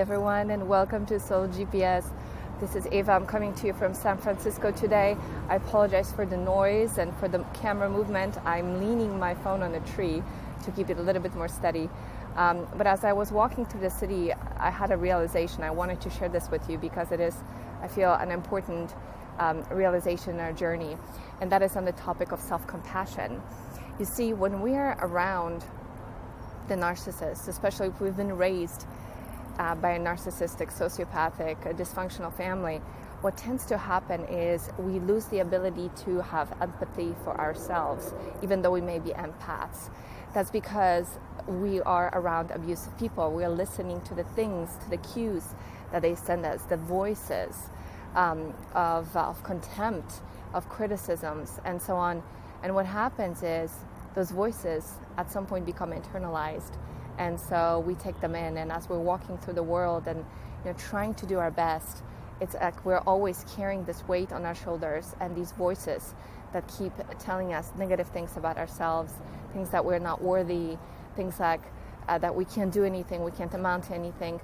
everyone, and welcome to Soul GPS. This is Ava. I'm coming to you from San Francisco today. I apologize for the noise and for the camera movement. I'm leaning my phone on a tree to keep it a little bit more steady. But as I was walking through the city, I had a realization. I wanted to share this with you because it is, I feel, an important realization in our journey, and that is on the topic of self-compassion. You see, when we are around the narcissist, especially if we've been raised by a narcissistic, sociopathic, a dysfunctional family, what tends to happen is we lose the ability to have empathy for ourselves, even though we may be empaths. That's because we are around abusive people. We are listening to the things, to the cues that they send us, the voices of contempt, of criticisms, and so on. And what happens is those voices at some point become internalized, and so we take them in. And as we're walking through the world and trying to do our best, it's like we're always carrying this weight on our shoulders, and these voices that keep telling us negative things about ourselves, things that we're not worthy, things like that we can't do anything, we can't amount to anything.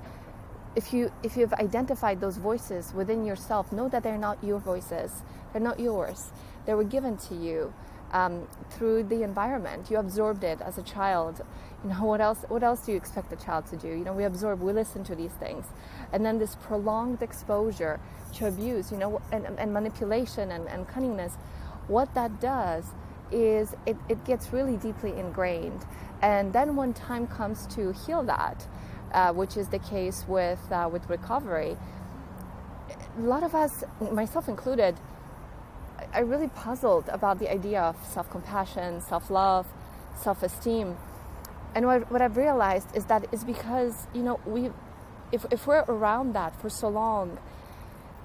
If you've identified those voices within yourself, know that they're not your voices. They're not yours. They were given to you through the environment. You absorbed it as a child. What else do you expect a child to do? We absorb, we listen to these things. And then this prolonged exposure to abuse, and manipulation and cunningness, what that does is it gets really deeply ingrained. And then when time comes to heal that, which is the case with recovery, a lot of us, myself included, are really puzzled about the idea of self-compassion, self-love, self-esteem. And what I've realized is that it's because, if we're around that for so long,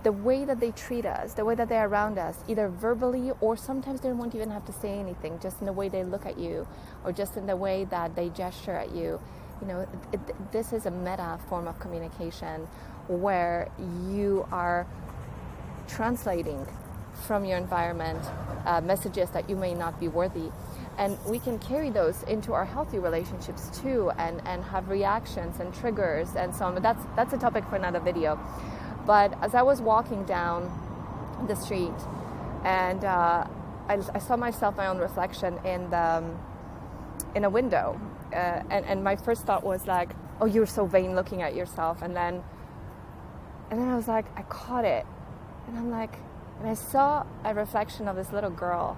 the way that they treat us, the way that they're around us, either verbally or sometimes they won't even have to say anything, just in the way they look at you or just in the way that they gesture at you. This is a meta form of communication where you are translating from your environment messages that you may not be worthy. And we can carry those into our healthy relationships too, and have reactions and triggers and so on. But that's a topic for another video. But as I was walking down the street, and I saw myself, my own reflection in a window, and my first thought was like, "Oh, you're so vain looking at yourself." And then I was like, I caught it, and I'm like, and I saw a reflection of this little girl,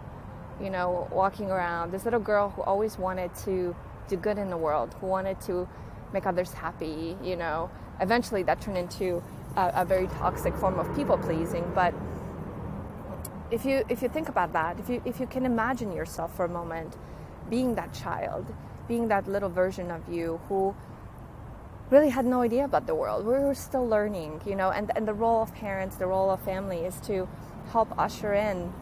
walking around. This little girl who always wanted to do good in the world, who wanted to make others happy. Eventually that turned into a very toxic form of people pleasing. But if you think about that, if you can imagine yourself for a moment being that child, being that little version of you who really had no idea about the world, we were still learning, and the role of parents, the role of family is to help usher in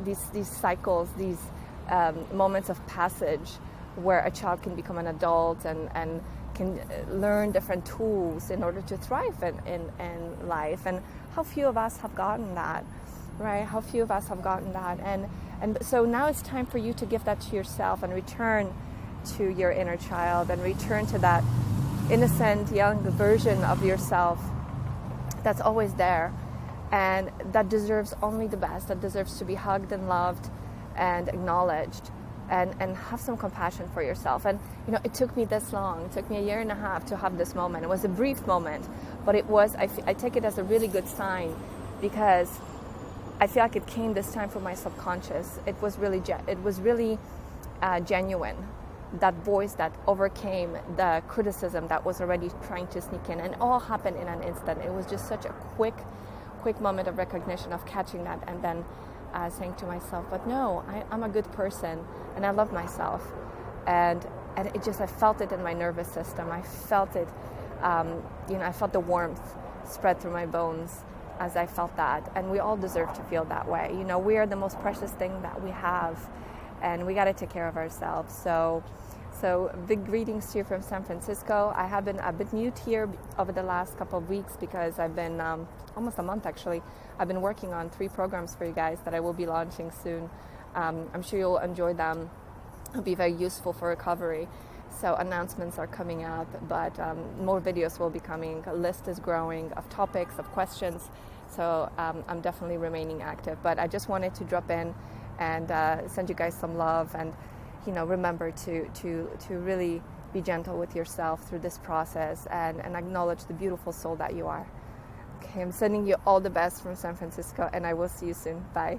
these cycles, these moments of passage where a child can become an adult and can learn different tools in order to thrive in life. And how few of us have gotten that, right? How few of us have gotten that. And so now it's time for you to give that to yourself and return to your inner child and return to that innocent young version of yourself that's always there and that deserves only the best, that deserves to be hugged and loved and acknowledged, and have some compassion for yourself. And it took me this long. It took me 1.5 years to have this moment. It was a brief moment, but it was, I take it as a really good sign, because I feel like it came this time from my subconscious. It was really genuine. That voice that overcame the criticism that was already trying to sneak in, and it all happened in an instant. It was just such a quick moment of recognition, of catching that, and then saying to myself, but no, I'm a good person and I love myself. And it just, I felt it in my nervous system. I felt it, I felt the warmth spread through my bones as I felt that. And we all deserve to feel that way. We are the most precious thing that we have, and we got to take care of ourselves. So big greetings to you from San Francisco. I have been a bit mute here over the last couple of weeks because I've been, almost a month actually, I've been working on 3 programs for you guys that I will be launching soon. I'm sure you'll enjoy them. It'll be very useful for recovery. So announcements are coming up, but more videos will be coming. A list is growing of topics, of questions. So I'm definitely remaining active. But I just wanted to drop in and send you guys some love, and remember to really be gentle with yourself through this process, and acknowledge the beautiful soul that you are. Okay, I'm sending you all the best from San Francisco, and I will see you soon. Bye.